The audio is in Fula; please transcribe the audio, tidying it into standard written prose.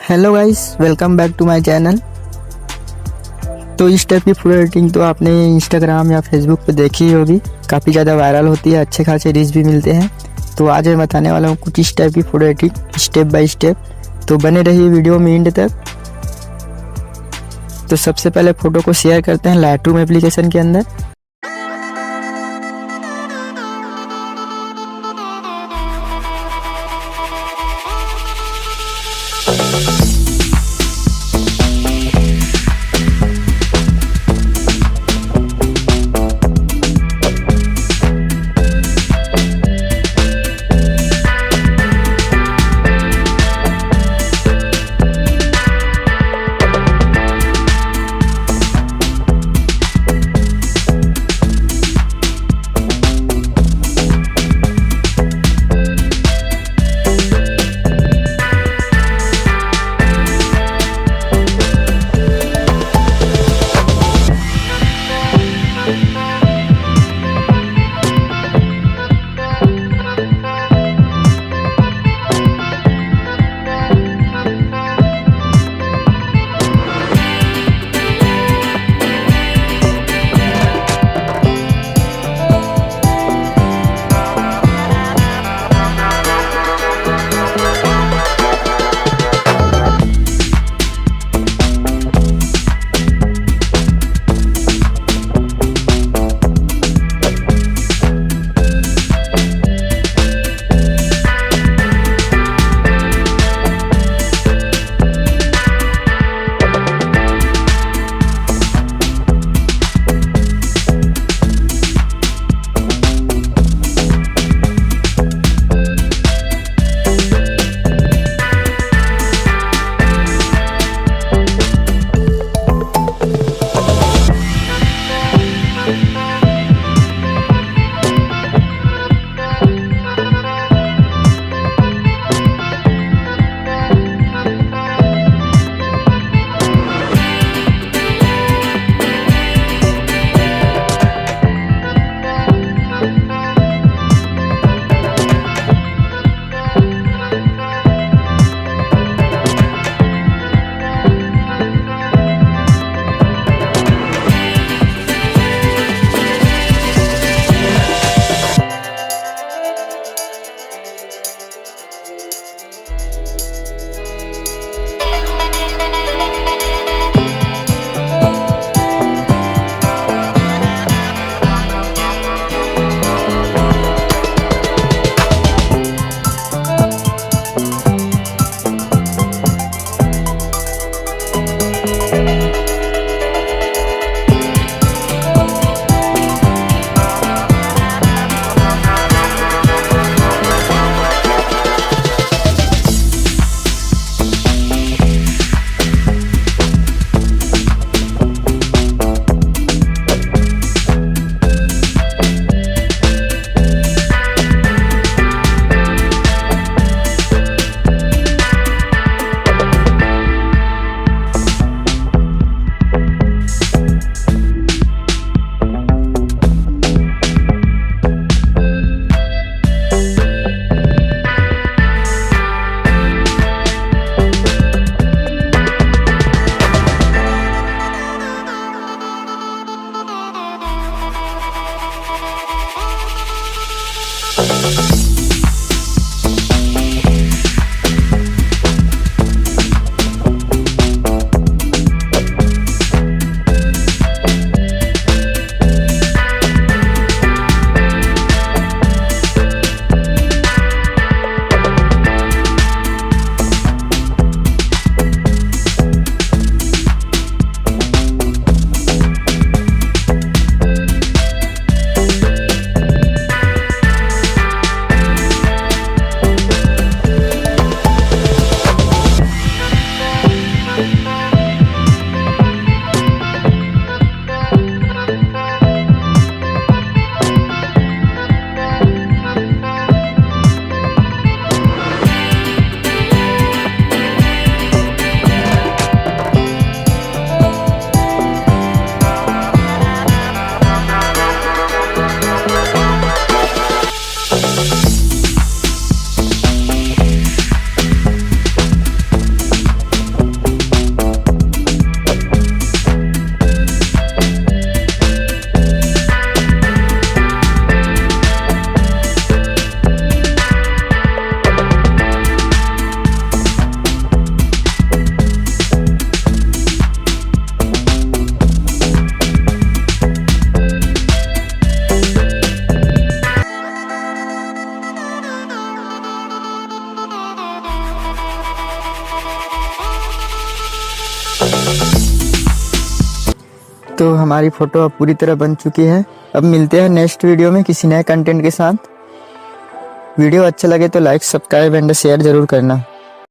Hello guys, welcome back to my channel. तो इस टाइप की फोटो एडिटिंग तो आपने इंस्टाग्राम या फेसबुक पे देखी ही होगी, काफ़ी ज़्यादा वायरल होती है, अच्छे खासे रीच भी मिलते हैं। तो आज मैं बताने वाला हूँ कुछ इस टाइप की photo editing step by step. तो बने रहिए वीडियो में एंड तक। तो सबसे पहले फ़ोटो को शेयर करते हैं लाइटरूम एप्लीकेशन के अंदर। तो हमारी फ़ोटो अब पूरी तरह बन चुकी है। अब मिलते हैं नेक्स्ट वीडियो में किसी नए कंटेंट के साथ। वीडियो अच्छा लगे तो लाइक, सब्सक्राइब एंड शेयर ज़रूर करना।